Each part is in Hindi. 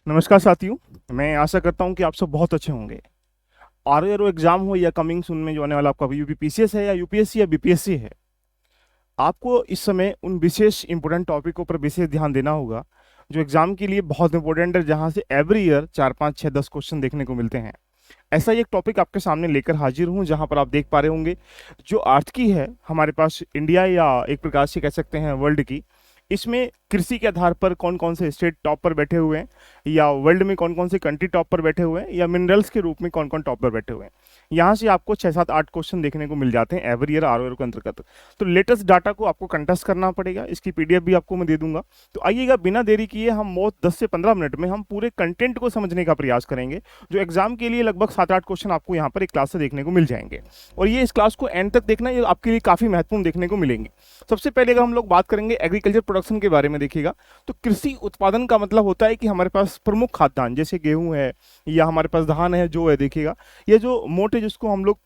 नमस्कार साथियों। मैं आशा करता हूं कि आप सब बहुत अच्छे होंगे। आरओ एग्जाम हो या कमिंग सून में जो आने वाला आपका यूपीपीसीएस है या यूपीएससी या बीपीएससी है, आपको इस समय उन विशेष इंपॉर्टेंट टॉपिकों पर विशेष ध्यान देना होगा जो एग्जाम के लिए बहुत इंपॉर्टेंट है, जहां से एवरी ईयर 4 5 6 10 क्वेश्चन देखने को मिलते हैं। ऐसा ही एक टॉपिक आपके सामने लेकर हाजिर हूं, जहां पर आप देख पा रहे होंगे जो अर्थ की है हमारे पास इंडिया, या एक प्रकार से कह सकते हैं वर्ल्ड की। इसमें कृषि के आधार पर कौन कौन से स्टेट टॉप पर बैठे हुए हैं, या वर्ल्ड में कौन कौन से कंट्री टॉप पर बैठे हुए हैं, या मिनरल्स के रूप में कौन कौन टॉप पर बैठे हुए हैं। यहाँ से आपको 6 7 8 क्वेश्चन देखने को मिल जाते हैं एवरी ईयर आरओ के अंतर्गत। तो लेटेस्ट डाटा को आपको कंटेस्ट करना पड़ेगा, इसकी पीडीएफ भी आपको मैं दे दूंगा। तो आइएगा, बिना देरी किए हम बहुत 10 से 15 मिनट में हम पूरे कंटेंट को समझने का प्रयास करेंगे, जो एग्जाम के लिए लगभग 7 8 क्वेश्चन आपको यहाँ पर एक क्लास से देखने को मिल जाएंगे। और ये इस क्लास को एंड तक देखना, ये आपके लिए काफी महत्वपूर्ण देखने को मिलेंगे। सबसे पहले अगर हम लोग बात करेंगे एग्रीकल्चर प्रोडक्शन के बारे में, देखिएगा तो कृषि उत्पादन का मतलब होता है कि हमारे पास प्रमुख खाद्यान्न जैसे गेहूं है, या हमारे पास धान है, जो है देखिएगा, ये जो मोटे जिसको हम लोग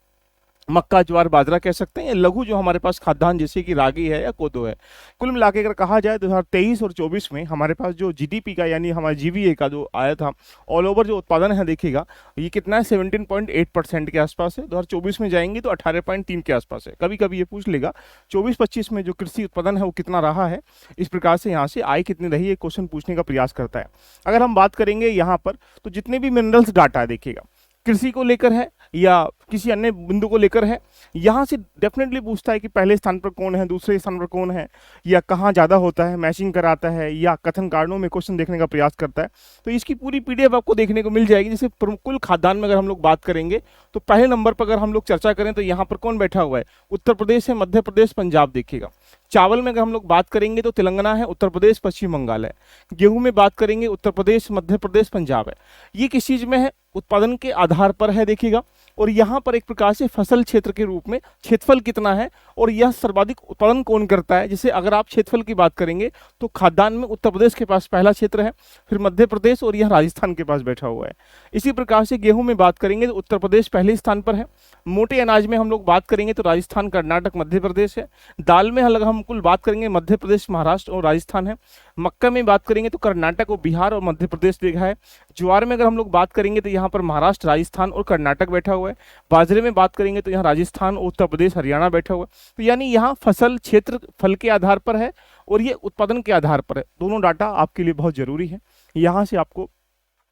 मक्का ज्वार बाजरा कह सकते हैं, या लघु जो हमारे पास खाद्यान्न जैसे कि रागी है या कोदो है। कुल मिला के अगर कहा जाए 2023 और 24 में हमारे पास जो जीडीपी का यानी हमारे जीवीए का जो आया था, ऑल ओवर जो उत्पादन है देखिएगा, ये कितना है 17.8% के आसपास है। 2024 में जाएंगे तो 18.3 के आसपास है। कभी कभी ये पूछ लेगा 24-25 में जो कृषि उत्पादन है वो कितना रहा है, इस प्रकार से यहाँ से आय कितनी रही है क्वेश्चन पूछने का प्रयास करता है। अगर हम बात करेंगे यहाँ पर, तो जितने भी मिनरल्स डाटा है देखिएगा, कृषि को लेकर है या किसी अन्य बिंदु को लेकर है, यहाँ से डेफिनेटली पूछता है कि पहले स्थान पर कौन है, दूसरे स्थान पर कौन है, या कहाँ ज़्यादा होता है, मैचिंग कराता है, या कथन कारणों में क्वेश्चन देखने का प्रयास करता है। तो इसकी पूरी पीडीएफ आपको देखने को मिल जाएगी। जैसे कुल खाद्यान्न में अगर हम लोग बात करेंगे, तो पहले नंबर पर अगर हम लोग चर्चा करें तो यहाँ पर कौन बैठा हुआ है, उत्तर प्रदेश है, मध्य प्रदेश, पंजाब देखिएगा। चावल में अगर हम लोग बात करेंगे तो तेलंगाना है, उत्तर प्रदेश, पश्चिम बंगाल है। गेहूं में बात करेंगे उत्तर प्रदेश, मध्य प्रदेश, पंजाब है। ये किस चीज में है, उत्पादन के आधार पर है देखिएगा। और यहाँ पर एक प्रकार से फसल क्षेत्र के रूप में क्षेत्रफल कितना है और यह सर्वाधिक उत्पादन कौन करता है। जैसे अगर आप क्षेत्रफल की बात करेंगे तो खाद्यान्न में उत्तर प्रदेश के पास पहला क्षेत्र है, फिर मध्य प्रदेश, और यह राजस्थान के पास बैठा हुआ है। इसी प्रकार से गेहूं में बात करेंगे तो उत्तर प्रदेश पहले स्थान पर है। मोटे अनाज में हम लोग बात करेंगे तो राजस्थान, कर्नाटक, मध्य प्रदेश है। दाल में अगर हम कुल बात करेंगे मध्य प्रदेश, महाराष्ट्र और राजस्थान है। मक्का में बात करेंगे तो कर्नाटक और बिहार और मध्य प्रदेश देखा है। ज्वार में अगर हम लोग बात करेंगे तो यहाँ पर महाराष्ट्र, राजस्थान और कर्नाटक बैठा हुआ है। बाजरे में बात करेंगे तो यहाँ राजस्थान, उत्तर प्रदेश, हरियाणा बैठा हुआ है। तो यानी यहाँ फसल क्षेत्र फल के आधार पर है और ये उत्पादन के आधार पर है। दोनों डाटा आपके लिए बहुत जरूरी है। यहाँ से आपको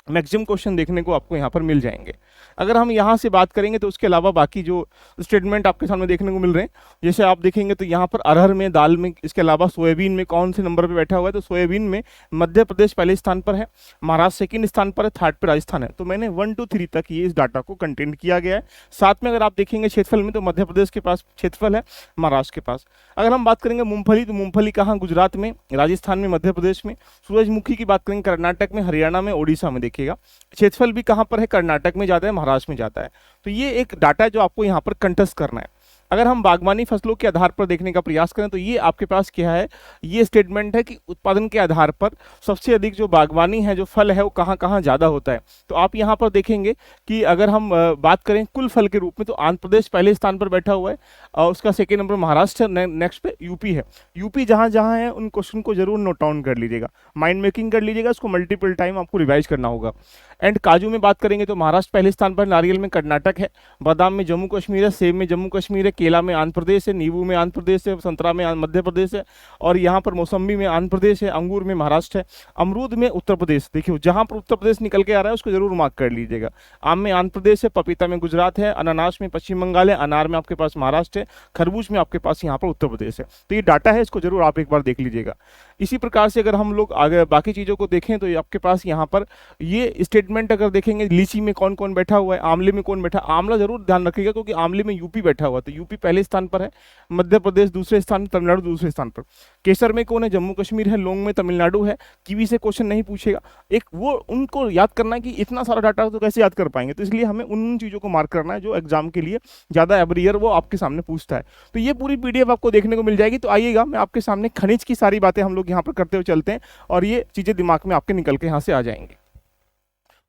मैक्सिमम क्वेश्चन देखने को आपको यहाँ पर मिल जाएंगे। अगर हम यहाँ से बात करेंगे तो उसके अलावा बाकी जो स्टेटमेंट आपके सामने देखने को मिल रहे हैं, जैसे आप देखेंगे तो यहाँ पर अरहर में, दाल में, इसके अलावा सोयाबीन में कौन से नंबर पे बैठा हुआ है, तो सोयाबीन में मध्य प्रदेश पहले स्थान पर है, महाराष्ट्र सेकंड स्थान पर है, थर्ड पे राजस्थान है। तो मैंने 1 2 3 तक ये इस डाटा को कंटेंट किया गया है। साथ में अगर आप देखेंगे क्षेत्रफल में, तो मध्य प्रदेश के पास क्षेत्रफल है, महाराष्ट्र के पास। अगर हम बात करेंगे मूंगफली, तो मूंगफली कहाँ, गुजरात में, राजस्थान में, मध्य प्रदेश में। सूरजमुखी की बात करेंगे कर्नाटक में, हरियाणा में, ओडिशा में देखिएगा। क्षेत्रफल भी कहाँ पर है, कर्नाटक में जाता है, महाराष्ट्र में जाता है। तो ये एक डाटा है जो आपको यहाँ पर कंटेस्ट करना है। अगर हम बागवानी फसलों के आधार पर देखने का प्रयास करें तो ये आपके पास क्या है, ये स्टेटमेंट है कि उत्पादन के आधार पर सबसे अधिक जो बागवानी है, जो फल है, वो कहाँ कहाँ ज़्यादा होता है। तो आप यहाँ पर देखेंगे कि अगर हम बात करें कुल फल के रूप में, तो आंध्र प्रदेश पहले स्थान पर बैठा हुआ है, और उसका सेकेंड नंबर महाराष्ट्र, नेक्स्ट पे यूपी है। यूपी जहाँ जहाँ है उन क्वेश्चन को जरूर नोट डाउन कर लीजिएगा, माइंड मेकिंग कर लीजिएगा, उसको मल्टीपल टाइम आपको रिवाइज करना होगा। एंड काजू में बात करेंगे तो महाराष्ट्र पहले स्थान पर, नारियल में कर्नाटक है, बादाम में जम्मू कश्मीर है, सेब में जम्मू कश्मीर है, केला में आंध्र प्रदेश है, नींबू में आंध्र प्रदेश है, संतरा में मध्य प्रदेश है, और यहाँ पर मौसम्बी में आंध्र प्रदेश है, अंगूर में महाराष्ट्र है, अमरूद में उत्तर प्रदेश। देखिए जहाँ पर उत्तर प्रदेश निकल के आ रहा है उसको जरूर मार्क कर लीजिएगा। आम में आंध्र प्रदेश है, पपीता में गुजरात है, अनानास में पश्चिम बंगाल है, अनार में आपके पास महाराष्ट्र है, खरबूज में आपके पास यहाँ पर उत्तर प्रदेश है। तो ये डाटा है, इसको जरूर आप एक बार देख लीजिएगा। इसी प्रकार से अगर हम लोग आगे बाकी चीज़ों को देखें तो आपके पास यहाँ पर ये स्टेटमेंट अगर देखेंगे, लीची में कौन कौन बैठा हुआ है, आंवले में कौन बैठा, आंवला जरूर ध्यान रखिएगा क्योंकि आंवले में यूपी बैठा हुआ है, तो यूपी पहले स्थान पर है, मध्य प्रदेश दूसरे स्थान, तमिलनाडु दूसरे स्थान पर। केसर में कौन है, जम्मू कश्मीर है, लौंग में तमिलनाडु है। कीवी से क्वेश्चन नहीं पूछेगा, एक वो उनको याद करना है कि इतना सारा डाटा तो कैसे याद कर पाएंगे, तो इसलिए हमें उन चीज़ों को मार्क करना है जो एग्जाम के लिए ज़्यादा एवरी ईयर वो आपके सामने पूछता है। तो ये पूरी पीडीएफ आपको देखने को मिल जाएगी। तो आइएगा, मैं आपके सामने खनिज की सारी बातें हम लोग यहाँ पर करते हुए चलते हैं और ये चीज़ें दिमाग में आपके निकल के यहाँ से आ जाएंगी।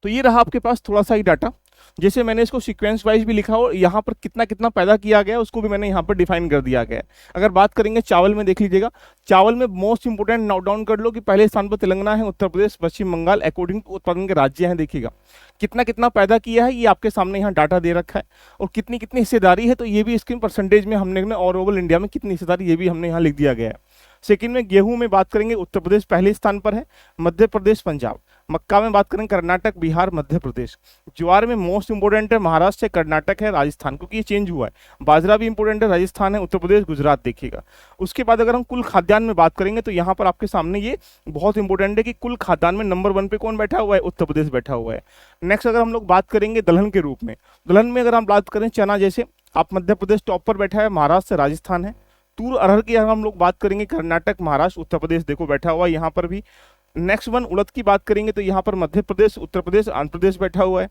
तो ये रहा आपके पास थोड़ा सा ही डाटा। जैसे मैंने इसको सीक्वेंस वाइज भी लिखा और यहाँ पर कितना कितना पैदा किया गया उसको भी मैंने यहाँ पर डिफाइन कर दिया गया है। अगर बात करेंगे चावल में, देख लीजिएगा चावल में मोस्ट इंपोर्टेंट नोट डाउन कर लो कि पहले स्थान पर तेलंगाना है, उत्तर प्रदेश, पश्चिम बंगाल अकॉर्डिंग टू उत्पादन के राज्य हैं। देखिएगा कितना कितना पैदा किया है ये आपके सामने यहाँ डाटा दे रखा है, और कितनी कितनी हिस्सेदारी है तो ये भी इसके परसेंटेज में हमने और ओवरऑल इंडिया में कितनी हिस्सेदारी ये भी हमने यहाँ लिख दिया गया है। सेकंड में गेहूं में बात करेंगे उत्तर प्रदेश पहले स्थान पर है, मध्य प्रदेश, पंजाब। मक्का में बात करें कर्नाटक, बिहार, मध्य प्रदेश। ज्वार में मोस्ट इंपोर्टेंट है महाराष्ट्र है, कर्नाटक है, राजस्थान, क्योंकि ये चेंज हुआ है। बाजरा भी इंपोर्टेंट है, राजस्थान है, उत्तर प्रदेश, गुजरात। देखिएगा उसके बाद अगर हम कुल खाद्यान्न में बात करेंगे तो यहाँ पर आपके सामने ये बहुत इंपॉर्टेंट है कि कुल खाद्यान्न में नंबर 1 पे कौन बैठा हुआ है, उत्तर प्रदेश बैठा हुआ है। नेक्स्ट अगर हम लोग बात करेंगे दलहन के रूप में, दलहन में अगर हम बात करें चना जैसे, आप मध्य प्रदेश टॉप पर बैठा है, महाराष्ट्र, राजस्थान है। तूर अरहर की अगर हम लोग बात करेंगे कर्नाटक, महाराष्ट्र, उत्तर प्रदेश देखो बैठा हुआ है यहाँ पर भी। नेक्स्ट वन उड़द की बात करेंगे तो यहाँ पर मध्य प्रदेश, उत्तर प्रदेश, आंध्र प्रदेश बैठा हुआ है।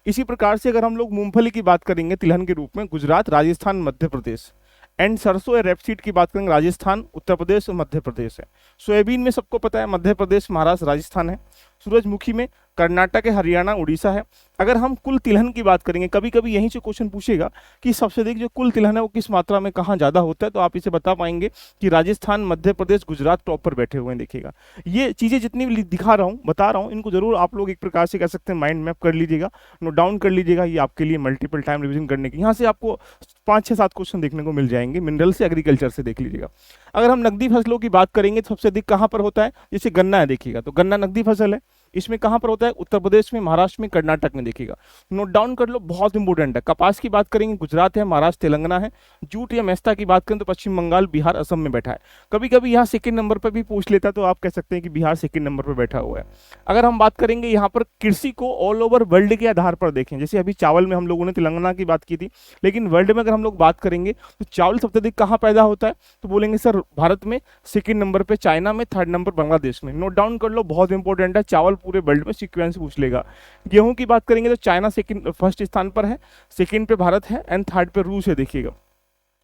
इसी प्रकार से अगर हम लोग मूंगफली की बात करेंगे तिलहन के रूप में, गुजरात, राजस्थान, मध्य प्रदेश। एंड सरसों या रेपसीड की बात करेंगे राजस्थान, उत्तर प्रदेश और मध्य प्रदेश है। सोयाबीन में सबको पता है मध्य प्रदेश, महाराष्ट्र, राजस्थान है। सूरजमुखी में कर्नाटक है, हरियाणा, उड़ीसा है। अगर हम कुल तिलहन की बात करेंगे, कभी कभी यहीं से क्वेश्चन पूछेगा कि सबसे अधिक जो कुल तिलहन है वो किस मात्रा में कहाँ ज़्यादा होता है, तो आप इसे बता पाएंगे कि राजस्थान, मध्य प्रदेश, गुजरात टॉप पर बैठे हुए हैं। देखिएगा ये चीज़ें जितनी भी दिखा रहा हूँ, बता रहा हूँ, इनको जरूर आप लोग एक प्रकार से कह सकते हैं माइंड मैप कर लीजिएगा, नोट डाउन कर लीजिएगा। ये आपके लिए मल्टीपल टाइम रिविजन करने की, यहाँ से आपको 5, 6, 7 क्वेश्चन देखने को मिल जाएंगे। मिनरल से एग्रीकल्चर से देख लीजिएगा। अगर हम नकदी फसलों की बात करेंगे तो सबसे अधिक कहाँ पर होता है, जैसे गन्ना है, देखिएगा तो गन्ना नकदी फसल है। इसमें कहाँ पर होता है, उत्तर प्रदेश में, महाराष्ट्र में, कर्नाटक में। देखिएगा नोट डाउन कर लो, बहुत इंपॉर्टेंट है। कपास की बात करेंगे गुजरात है, महाराष्ट्र, तेलंगाना है। जूट या मेस्ता की बात करें तो पश्चिम बंगाल, बिहार, असम में बैठा है। कभी कभी यहाँ सेकंड नंबर पर भी पूछ लेता तो आप कह सकते हैं कि बिहार सेकंड नंबर पर बैठा हुआ है। अगर हम बात करेंगे यहाँ पर कृषि को ऑल ओवर वर्ल्ड के आधार पर देखें, जैसे अभी चावल में हम लोगों ने तेलंगाना की बात की थी, लेकिन वर्ल्ड में अगर हम लोग बात करेंगे तो चावल सबसे अधिक कहाँ पैदा होता है, तो बोलेंगे सर भारत में सेकंड नंबर पे, चाइना में, थर्ड नंबर बांग्लादेश में। नोट डाउन कर लो, बहुत इंपॉर्टेंट है। चावल पूरे वर्ल्ड में सीक्वेंस पूछ लेगा। गेहूं की बात करेंगे तो चाइना सेकंड फर्स्ट स्थान पर है, सेकंड पे भारत है एंड थर्ड पे रूस है। देखिएगा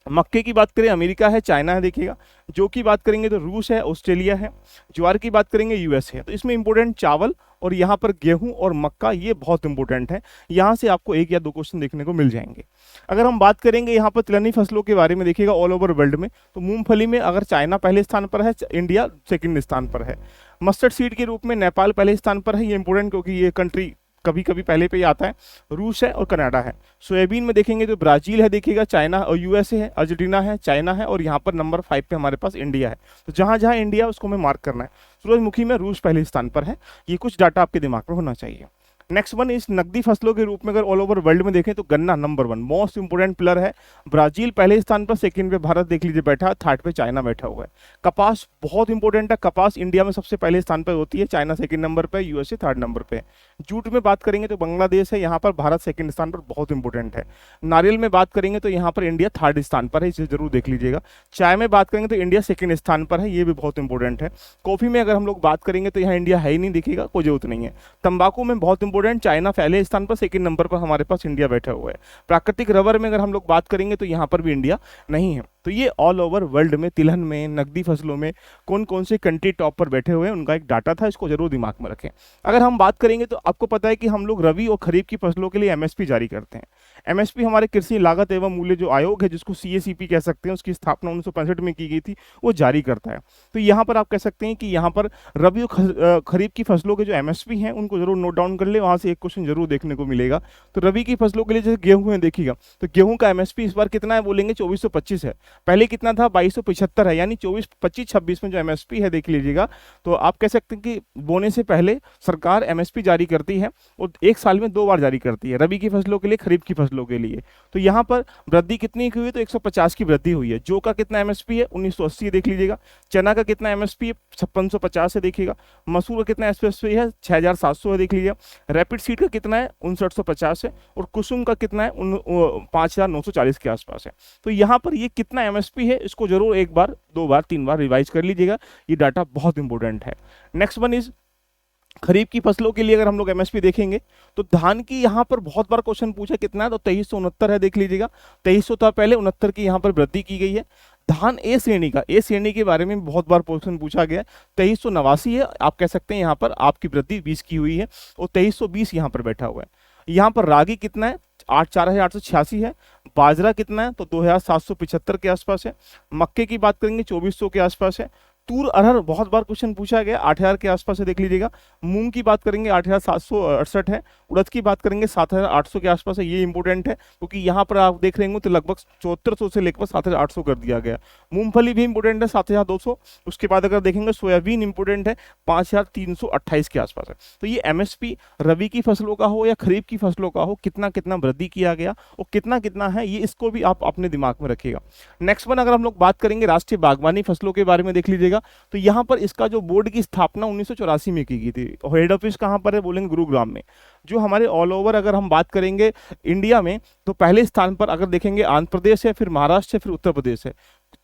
मक्के की बात करें अमेरिका है, चाइना है। देखिएगा जौ की बात करेंगे तो रूस है, ऑस्ट्रेलिया है। ज्वार की बात करेंगे यूएस है। तो इसमें इंपॉर्टेंट चावल और यहाँ पर गेहूं और मक्का, ये बहुत इंपॉर्टेंट है। यहाँ से आपको 1 या 2 क्वेश्चन देखने को मिल जाएंगे। अगर हम बात करेंगे यहाँ पर तिलहनी फसलों के बारे में, देखिएगा ऑल ओवर वर्ल्ड में, तो मूंगफली में अगर चाइना पहले स्थान पर है, इंडिया सेकंड स्थान पर है। मस्टर्ड सीड के रूप में नेपाल पहले स्थान पर है, ये इंपॉर्टेंट क्योंकि ये कंट्री कभी कभी पहले पे ही आता है। रूस है और कनाडा है। सोयाबीन में देखेंगे तो ब्राजील है, देखिएगा चाइना और यूएसए है, अर्जेंटीना है, चाइना है, और यहाँ पर नंबर 5 पे हमारे पास इंडिया है। तो जहाँ जहाँ इंडिया है उसको हमें मार्क करना है। सूरजमुखी में रूस पहले स्थान पर है। ये कुछ डाटा आपके दिमाग में होना चाहिए। नेक्स्ट वन इस नकदी फसलों के रूप में अगर ऑल ओवर वर्ल्ड में देखें तो गन्ना नंबर 1 मोस्ट इंपोर्टेंट प्लेयर है। ब्राजील पहले स्थान पर, सेकंड पे भारत देख लीजिए बैठा, थर्ड पे चाइना बैठा हुआ है। कपास बहुत इंपॉर्टेंट है। कपास इंडिया में सबसे पहले स्थान पर होती है, चाइना सेकंड नंबर पे, यूएसए थर्ड नंबर पे। जूट में बात करेंगे तो बांग्लादेश है, यहाँ पर भारत सेकंड स्थान पर, बहुत इंपॉर्टेंट है। नारियल में बात करेंगे तो यहाँ पर इंडिया थर्ड स्थान पर है, इसे जरूर देख लीजिएगा। चाय में बात करेंगे तो इंडिया सेकंड स्थान पर है, ये भी बहुत इंपॉर्टेंट है। कॉफी में अगर हम लोग बात करेंगे तो यहाँ इंडिया है ही नहीं, देखिएगा कोई जरूरत नहीं है। तंबाकू में बहुत इंपॉर्टेंट, चाइना पहले स्थान पर, सेकंड नंबर पर हमारे पास इंडिया बैठा हुआ है। प्राकृतिक रबर में अगर हम लोग बात करेंगे तो यहाँ पर भी इंडिया नहीं है। तो ये ऑल ओवर वर्ल्ड में तिलहन में, नकदी फसलों में कौन कौन से कंट्री टॉप पर बैठे हुए हैं, उनका एक डाटा था, इसको जरूर दिमाग में रखें। अगर हम बात करेंगे तो आपको पता है कि हम लोग रबी और खरीफ की फसलों के लिए एमएसपी जारी करते हैं। एमएसपी हमारे कृषि लागत एवं मूल्य जो आयोग है, जिसको सीएसीपी कह सकते हैं, उसकी स्थापना 1965 में की गई थी, वो जारी करता है। तो यहाँ पर आप कह सकते हैं कि यहाँ पर रबी और खरीफ की फसलों के जो एमएसपी हैं उनको जरूर नोट डाउन कर ले, वहाँ से एक क्वेश्चन जरूर देखने को मिलेगा। तो रबी की फसलों के लिए जैसे गेहूं है, देखिएगा तो गेहूं का एमएसपी इस बार कितना है, बोलेंगे 2425 है। पहले कितना था, 2275 है, यानी 24, 25, 26 में जो एमएसपी है देख लीजिएगा। तो आप कह सकते हैं कि बोने से पहले सरकार एमएसपी जारी करती है और 1 साल में 2 बार जारी करती है, रबी की फसलों के लिए, खरीफ की फसलों के लिए। तो यहाँ पर वृद्धि कितनी हुई है, तो 150 की वृद्धि हुई है। जौ का कितना एमएसपी है, 1980 देख लीजिएगा। चना का कितना एमएसपी है, 5650 है, देखिएगा। मसूर का कितना एमएसपी है, 6700 है, देख लीजिए। रैपिड सीड का कितना है, 5950 है। और कुसुम का कितना है, 5940 के आसपास है। तो यहाँ पर ये कितना एमएसपी है, इसको जरूर 1 बार, 2 बार, 3 बार रिवाइज कर लीजिएगा, ये डाटा बहुत इंपॉर्टेंट है। नेक्स्ट वन इज खरीफ की फसलों के लिए अगर हम लोग एमएसपी देखेंगे तो धान की यहाँ पर बहुत बार क्वेश्चन पूछा कितना है, तो 2369 है, देख लीजिएगा। 2300 था पहले, 69 की यहाँ पर वृद्धि की गई है। धान ए श्रेणी का, ए श्रेणी के बारे में बहुत बार क्वेश्चन पूछा गया है, 2389 है, आप कह सकते हैं यहाँ पर आपकी वृद्धि 20 की हुई है और 2320 यहाँ पर बैठा हुआ है। यहाँ पर रागी कितना है, 4,886 है। बाजरा कितना है, तो 2,775 के आसपास है। मक्के की बात करेंगे 2,400 के आसपास है। तूर अरहर बहुत बार क्वेश्चन पूछा गया, 8,000 के आसपास है, देख लीजिएगा। मूंग की बात करेंगे 8,768 है। उड़द की बात करेंगे 7,800 के आसपास है। ये इंपॉर्टेंट है क्योंकि यहाँ पर आप देख रहे होंगे तो लगभग 7400 से लेकर 7,800 कर दिया गया। मूंगफली भी इंपॉर्टेंट है, 7,200। उसके बाद अगर देखेंगे सोयाबीन इंपॉर्टेंट है, 5,328 के आसपास है। तो ये एमएसपी रबी की फसलों का हो या खरीफ की फसलों का हो, कितना कितना वृद्धि किया गया और कितना कितना है, ये इसको भी आप अपने दिमाग में रखिएगा। नेक्स्ट वन अगर हम लोग बात करेंगे राष्ट्रीय बागवानी फसलों के बारे में, देख लीजिएगा। तो यहां पर इसका जो बोर्ड की स्थापना 1984 में की गई थी। हेड ऑफिस कहां पर है, बोलेंगे गुरुग्राम में। जो हमारे ऑल ओवर अगर हम बात करेंगे इंडिया में, तो पहले स्थान पर अगर देखेंगे आंध्र प्रदेश है, फिर महाराष्ट्र है, फिर उत्तर प्रदेश है।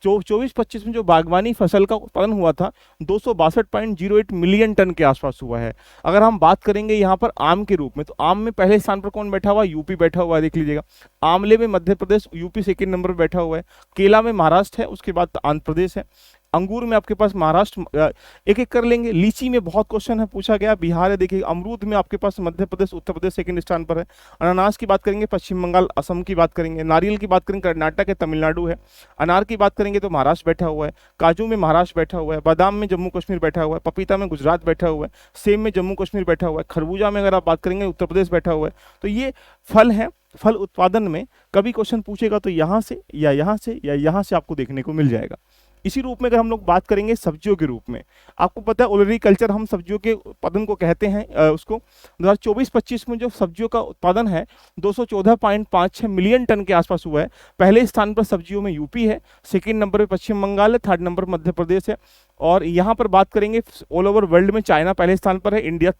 24-25 में जो बागवानी फसल का उत्पादन हुआ था 262.08 मिलियन टन के आसपास हुआ है। अगर हम बात करेंगे यहाँ पर आम के रूप में, तो आम में पहले स्थान पर कौन बैठा हुआ है, यूपी बैठा हुआ है, देख लीजिएगा। आंवले में Madhya Pradesh, UP second number पर बैठा हुआ है। केला में महाराष्ट्र है, उसके बाद आंध्र प्रदेश है। अंगूर में आपके पास महाराष्ट्र, एक एक कर लेंगे। लीची में बहुत क्वेश्चन है पूछा गया, बिहार है, देखिए। अमरूद में आपके पास मध्य प्रदेश, उत्तर प्रदेश सेकंड स्थान पर है। अनानास की बात करेंगे पश्चिम बंगाल, असम की बात करेंगे। नारियल की बात करेंगे कर्नाटक है, तमिलनाडु है। अनार की बात करेंगे तो महाराष्ट्र बैठा हुआ है। काजू में महाराष्ट्र बैठा हुआ है। बादाम में जम्मू कश्मीर बैठा हुआ है। पपीता में गुजरात बैठा हुआ है। सेब में जम्मू कश्मीर बैठा हुआ है। खरबूजा में अगर आप बात करेंगे उत्तर प्रदेश बैठा हुआ है। तो ये फल है। फल उत्पादन में कभी क्वेश्चन पूछेगा तो यहाँ से या यहाँ से या यहाँ से आपको देखने को मिल जाएगा। इसी रूप में अगर हम लोग बात करेंगे सब्जियों के रूप में, आपको पता है ओलरीकल्चर हम सब्जियों के उत्पादन को कहते हैं। उसको 2024-25 में जो सब्जियों का उत्पादन है 214.56 मिलियन टन के आसपास हुआ है। पहले स्थान पर सब्जियों में यूपी है, सेकंड नंबर पर पश्चिम बंगाल है, थर्ड नंबर मध्य प्रदेश है। और यहाँ पर बात करेंगे ऑल ओवर वर्ल्ड में चाइना पहले स्थान पर है, इंडिया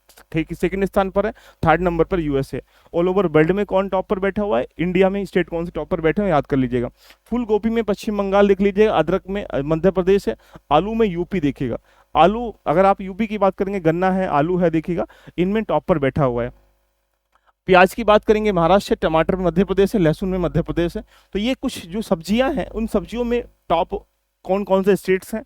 सेकंड स्थान पर है, थर्ड नंबर पर यूएस है। ऑल ओवर वर्ल्ड में कौन टॉप पर बैठा हुआ है, इंडिया में स्टेट कौन से टॉप पर बैठे हुए याद कर लीजिएगा। फूल गोभी में पश्चिम बंगाल देख लीजिएगा, अदरक में मध्य प्रदेश है, आलू में यूपी देखिएगा। आलू अगर आप यूपी की बात करेंगे, गन्ना है, आलू है, देखिएगा इनमें टॉप पर बैठा हुआ है। प्याज की बात करेंगे महाराष्ट्र, टमाटर में मध्य प्रदेश है, लहसुन में मध्य प्रदेश है। तो ये कुछ जो सब्जियां हैं उन सब्जियों में टॉप कौन कौन से स्टेट्स हैं,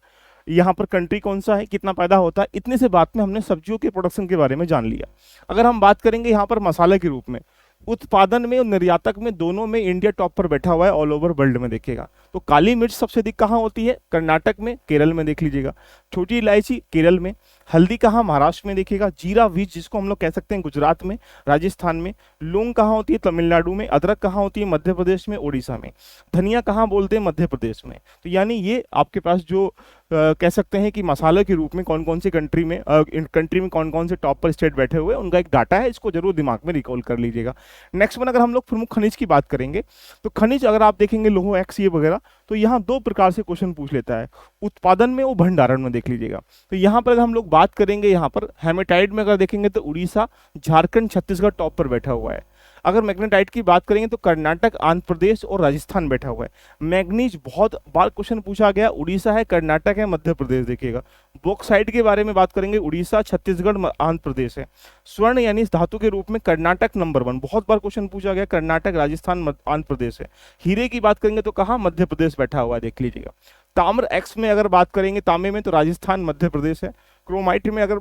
यहाँ पर कंट्री कौन सा है, कितना पैदा होता है, इतने से बात में हमने सब्जियों के प्रोडक्शन के बारे में जान लिया। अगर हम बात करेंगे यहाँ पर मसाले के रूप में, उत्पादन में और निर्यातक में दोनों में इंडिया टॉप पर बैठा हुआ है ऑल ओवर वर्ल्ड में देखिएगा। तो काली मिर्च सबसे अधिक कहाँ होती है, कर्नाटक में, केरल में देख लीजिएगा। छोटी इलायची केरल में। हल्दी कहाँ, महाराष्ट्र में देखिएगा। जीरा बीज जिसको हम लोग कह सकते हैं गुजरात में, राजस्थान में। लौंग कहाँ होती है, तमिलनाडु में। अदरक कहाँ होती है, मध्य प्रदेश में, उड़ीसा में। धनिया कहाँ बोलते हैं, मध्य प्रदेश में। तो यानी ये आपके पास जो कह सकते हैं कि मसाले के रूप में कौन कौन सी कंट्री में कौन कौन से टॉप पर स्टेट बैठे हुए हैं उनका एक डाटा है, इसको जरूर दिमाग में रिकॉल कर लीजिएगा। नेक्स्ट वन अगर हम लोग प्रमुख खनिज की बात करेंगे, तो खनिज अगर आप देखेंगे लोह एक्स ये वगैरह, तो यहाँ दो प्रकार से क्वेश्चन पूछ लेता है, उत्पादन में और भंडारण में देख लीजिएगा। तो यहाँ पर अगर हम लोग बात करेंगे, यहाँ पर हेमेटाइट में अगर देखेंगे तो उड़ीसा, झारखंड, छत्तीसगढ़ टॉप पर बैठा हुआ है। अगर मैग्नेटाइट की बात करेंगे तो कर्नाटक, आंध्र प्रदेश और राजस्थान बैठा हुआ है। मैग्नीज बहुत बार क्वेश्चन पूछा गया, उड़ीसा है, कर्नाटक है, मध्य प्रदेश देखिएगा। बॉक्साइट के बारे में बात करेंगे, उड़ीसा, छत्तीसगढ़, आंध्र प्रदेश है। स्वर्ण यानी धातु के रूप में कर्नाटक नंबर 1, बहुत बार क्वेश्चन पूछा गया, कर्नाटक, राजस्थान, आंध्र प्रदेश है। हीरे की बात करेंगे तो कहाँ, मध्य प्रदेश बैठा हुआ है, देख लीजिएगा। ताम्र एक्स में अगर बात करेंगे, तांबे में तो राजस्थान, मध्य प्रदेश है। क्रोमाइट में अगर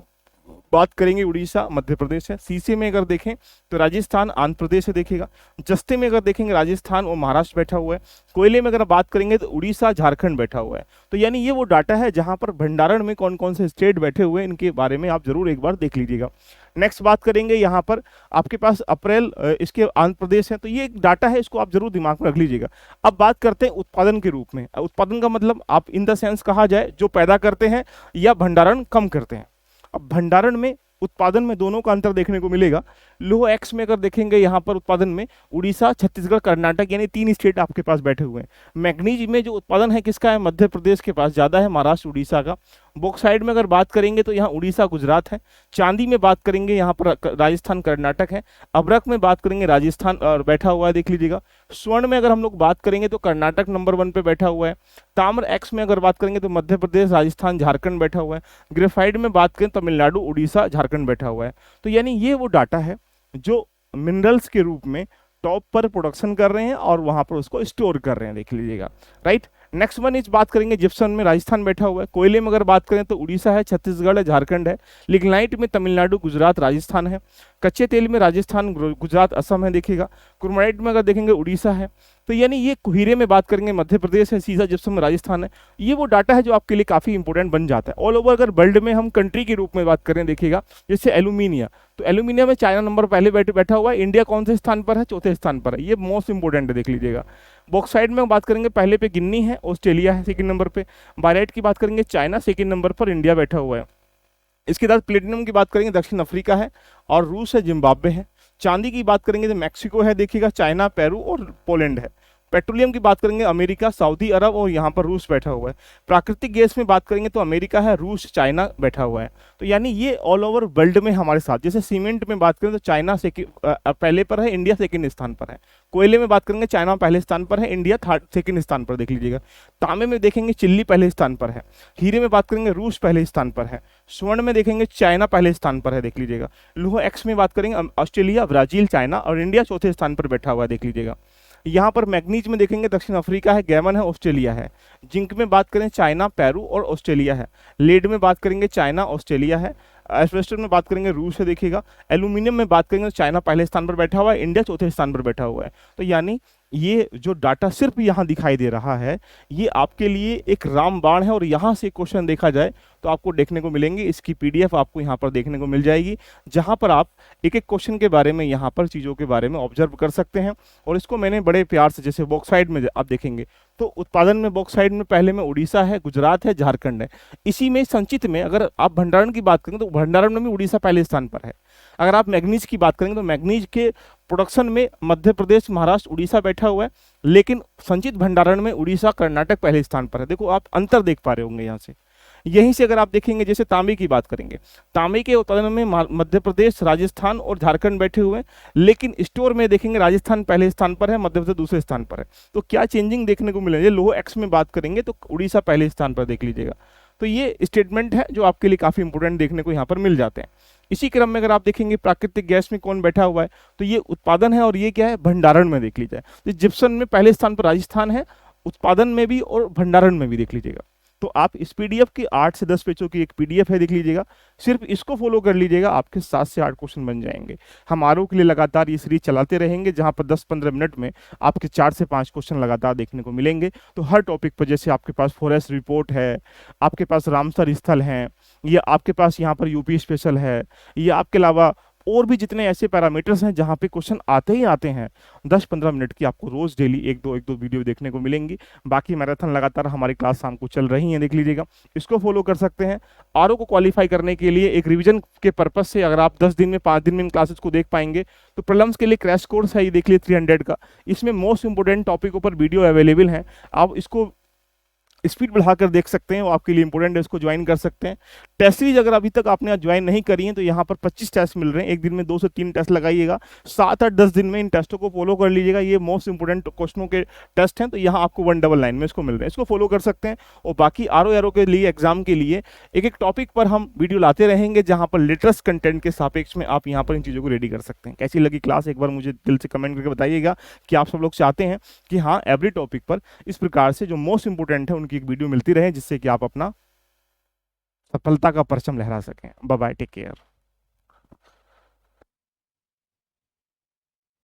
बात करेंगे उड़ीसा, मध्य प्रदेश है। शीशे में अगर देखें तो राजस्थान, आंध्र प्रदेश है देखिएगा। जस्ते में अगर देखेंगे राजस्थान और महाराष्ट्र बैठा हुआ है। कोयले में अगर बात करेंगे तो उड़ीसा, झारखंड बैठा हुआ है। तो यानी ये वो डाटा है जहां पर भंडारण में कौन कौन से स्टेट बैठे हुए हैं, इनके बारे में आप जरूर एक बार देख लीजिएगा। नेक्स्ट बात करेंगे यहाँ पर आपके पास अप्रैल, इसके आंध्र प्रदेश है। तो ये एक डाटा है, इसको आप जरूर दिमाग में रख लीजिएगा। अब बात करते हैं उत्पादन के रूप में। उत्पादन का मतलब आप इन द सेंस कहा जाए जो पैदा करते हैं या भंडारण कम करते हैं। अब भंडारण में उत्पादन में दोनों का अंतर देखने को मिलेगा। लोह एक्स में अगर देखेंगे यहाँ पर उत्पादन में उड़ीसा, छत्तीसगढ़, कर्नाटक यानी 3 स्टेट आपके पास बैठे हुए हैं। मैग्नीज में जो उत्पादन है किसका है, मध्य प्रदेश के पास ज़्यादा है, महाराष्ट्र, उड़ीसा का। बॉक्साइड में अगर बात करेंगे तो यहाँ उड़ीसा, गुजरात है। चांदी में बात करेंगे यहाँ पर राजस्थान, कर्नाटक है। अभ्रक में बात करेंगे राजस्थान और बैठा हुआ है, देख लीजिएगा। स्वर्ण में अगर हम लोग बात करेंगे तो कर्नाटक नंबर 1 पे बैठा हुआ है। ताम्र एक्स में अगर बात करेंगे तो मध्य प्रदेश, राजस्थान, झारखंड बैठा हुआ है। ग्रेफाइड में बात करें तमिलनाडु, उड़ीसा, झारखंड बैठा हुआ है। तो यानी ये वो डाटा है जो मिनरल्स के रूप में टॉप पर प्रोडक्शन कर रहे हैं और वहां पर उसको स्टोर कर रहे हैं, देख लीजिएगा। राइट, नेक्स्ट वन इज बात करेंगे जिप्सम में राजस्थान बैठा हुआ है। कोयले में अगर बात करें तो उड़ीसा है, छत्तीसगढ़ है, झारखंड है। लिग्नाइट में तमिलनाडु, गुजरात, राजस्थान है। कच्चे तेल में राजस्थान, गुजरात, असम है देखिएगा। क्रोमाइट में अगर देखेंगे उड़ीसा है। तो यानी ये हीरे में बात करेंगे मध्य प्रदेश है, सीसा जिप्सम में राजस्थान है। ये वो डाटा है जो आपके लिए काफ़ी इंपॉर्टेंट बन जाता है। ऑल ओवर अगर वर्ल्ड में हम कंट्री के रूप में बात करें देखिएगा, जैसे एल्यूमिनिया, तो एल्यूमिनिया में चाइना नंबर पहले बैठा हुआ है। इंडिया कौन से स्थान पर है? चौथे स्थान पर है। ये मोस्ट इंपॉर्टेंट है, देख लीजिएगा। बॉक्साइड में बात करेंगे पहले पे गिन्नी है, ऑस्ट्रेलिया है सेकंड नंबर पे। बायराइट की बात करेंगे चाइना सेकंड नंबर पर, इंडिया बैठा हुआ है। इसके बाद प्लेटिनम की बात करेंगे दक्षिण अफ्रीका है और रूस है, जिम्बाब्वे है। चांदी की बात करेंगे तो मैक्सिको है देखिएगा, चाइना, पेरू और पोलैंड है। पेट्रोलियम की बात करेंगे अमेरिका, सऊदी अरब और यहाँ पर रूस बैठा हुआ है। प्राकृतिक गैस में बात करेंगे तो अमेरिका है, रूस, चाइना बैठा हुआ है। तो यानी ये ऑल ओवर वर्ल्ड में हमारे साथ। जैसे सीमेंट में बात करें तो चाइना पहले पर है, इंडिया सेकंड स्थान पर है। कोयले में बात करेंगे चाइना पहले स्थान पर है, इंडिया सेकंड स्थान पर, देख लीजिएगा। तांबे में देखेंगे चिल्ली पहले स्थान पर है। हीरे में बात करेंगे रूस पहले स्थान पर है। स्वर्ण में देखेंगे चाइना पहले स्थान पर है, देख लीजिएगा। लोहा एक्स में बात करेंगे ऑस्ट्रेलिया, ब्राजील, चाइना और इंडिया चौथे स्थान पर बैठा हुआ है, देख लीजिएगा। यहाँ पर मैग्नीज में देखेंगे दक्षिण अफ्रीका है, गैमन है, ऑस्ट्रेलिया है। जिंक में बात करें चाइना, पेरू और ऑस्ट्रेलिया है। लेड में बात करेंगे चाइना, ऑस्ट्रेलिया है। एस्बेस्टस में बात करेंगे रूस है देखिएगा। एल्यूमिनियम में बात करेंगे तो चाइना पहले स्थान पर बैठा हुआ है, इंडिया चौथे स्थान पर बैठा हुआ है। तो यानी ये जो डाटा सिर्फ यहाँ दिखाई दे रहा है, ये आपके लिए एक रामबाण है। और यहाँ से क्वेश्चन देखा जाए तो आपको देखने को मिलेंगे। इसकी पीडीएफ आपको यहाँ पर देखने को मिल जाएगी, जहाँ पर आप एक एक क्वेश्चन के बारे में, यहाँ पर चीज़ों के बारे में ऑब्जर्व कर सकते हैं। और इसको मैंने बड़े प्यार से, जैसे बॉक्साइड में आप देखेंगे तो उत्पादन में बॉक्साइड में पहले में उड़ीसा है, गुजरात है, झारखंड है। इसी में संचित में अगर आप भंडारण की बात करें तो भंडारण में भी उड़ीसा पहले स्थान पर है। अगर आप मैग्नीज की बात करेंगे तो मैग्नीज के प्रोडक्शन में मध्य प्रदेश, महाराष्ट्र, उड़ीसा बैठा हुआ है। लेकिन संचित भंडारण में उड़ीसा, कर्नाटक पहले स्थान पर है। देखो आप अंतर देख पा रहे होंगे यहाँ से। यहीं से अगर आप देखेंगे, जैसे तांबे की बात करेंगे, तांबे के उत्पादन में मध्य प्रदेश, राजस्थान और झारखंड बैठे हुए हैं। लेकिन स्टोर में देखेंगे राजस्थान पहले स्थान पर है, मध्य प्रदेश दूसरे स्थान पर है। तो क्या चेंजिंग देखने को मिलेंगे? लोहा एक्स में बात करेंगे तो उड़ीसा पहले स्थान पर, देख लीजिएगा। तो ये स्टेटमेंट है जो आपके लिए काफ़ी इंपॉर्टेंट देखने को यहाँ पर मिल जाते हैं। इसी क्रम में अगर आप देखेंगे प्राकृतिक गैस में कौन बैठा हुआ है, तो ये उत्पादन है और ये क्या है? भंडारण में, देख लीजिए। तो जिप्सम में पहले स्थान पर राजस्थान है, उत्पादन में भी और भंडारण में भी, देख लीजिएगा। तो आप इस पीडीएफ की 8 से 10 पेजों की एक पीडीएफ है, देख लीजिएगा। सिर्फ इसको फॉलो कर लीजिएगा, आपके 7 से 8 क्वेश्चन बन जाएंगे। हम आरओ के लिए लगातार ये सीरीज चलाते रहेंगे, जहां पर 10-15 मिनट में आपके 4 से 5 क्वेश्चन लगातार देखने को मिलेंगे। तो हर टॉपिक पर, जैसे आपके पास फॉरेस्ट रिपोर्ट है, आपके पास रामसर स्थल हैं, या आपके पास यहाँ पर यूपी स्पेशल है, या आपके अलावा और भी जितने ऐसे पैरामीटर्स हैं जहाँ पे क्वेश्चन आते ही आते हैं, 10-15 मिनट की आपको रोज डेली एक दो वीडियो देखने को मिलेंगी। बाकी मैराथन लगातार हमारी क्लास शाम को चल रही है, देख लीजिएगा। इसको फॉलो कर सकते हैं। आरओ को क्वालिफाई करने के लिए एक रिवीजन के पर्पज से अगर आप 10 दिन में 5 दिन में इन क्लासेस को देख पाएंगे तो प्रॉब्लम्स के लिए क्रैश कोर्स है, ये देख लीजिए 300 का। इसमें मोस्ट इंपोर्टेंट टॉपिकों पर वीडियो अवेलेबल है, आप इसको स्पीड बढ़ाकर देख सकते हैं, वो आपके लिए इंपॉर्टेंट है, इसको ज्वाइन कर सकते हैं। टेस्ट सीरीज अगर अभी तक आपने ज्वाइन नहीं करी है तो यहाँ पर 25 टेस्ट मिल रहे हैं, एक दिन में 2 से 3 टेस्ट लगाइएगा। 7-8-10 दिन में इन टेस्टों को फॉलो कर लीजिएगा। ये मोस्ट इंपोर्टेंट क्वेश्चनों के टेस्ट हैं, तो यहाँ आपको 199 में इसको मिल रहे हैं, इसको फॉलो कर सकते हैं। और बाकी आरओ के लिए, एग्जाम के लिए एक एक टॉपिक पर हम वीडियो लाते रहेंगे, जहाँ पर लेटेस्ट कंटेंट के सापेक्ष में आप यहाँ पर इन चीज़ों को रेडी कर सकते हैं। कैसी लगी क्लास, एक बार मुझे दिल से कमेंट करके बताइएगा कि आप सब लोग चाहते हैं कि हाँ, एवरी टॉपिक पर इस प्रकार से जो मोस्ट इंपोर्टेंट है उनकी एक वीडियो मिलती रहे, जिससे कि आप अपना सफलता का परचम लहरा सकें। Bye bye, take care.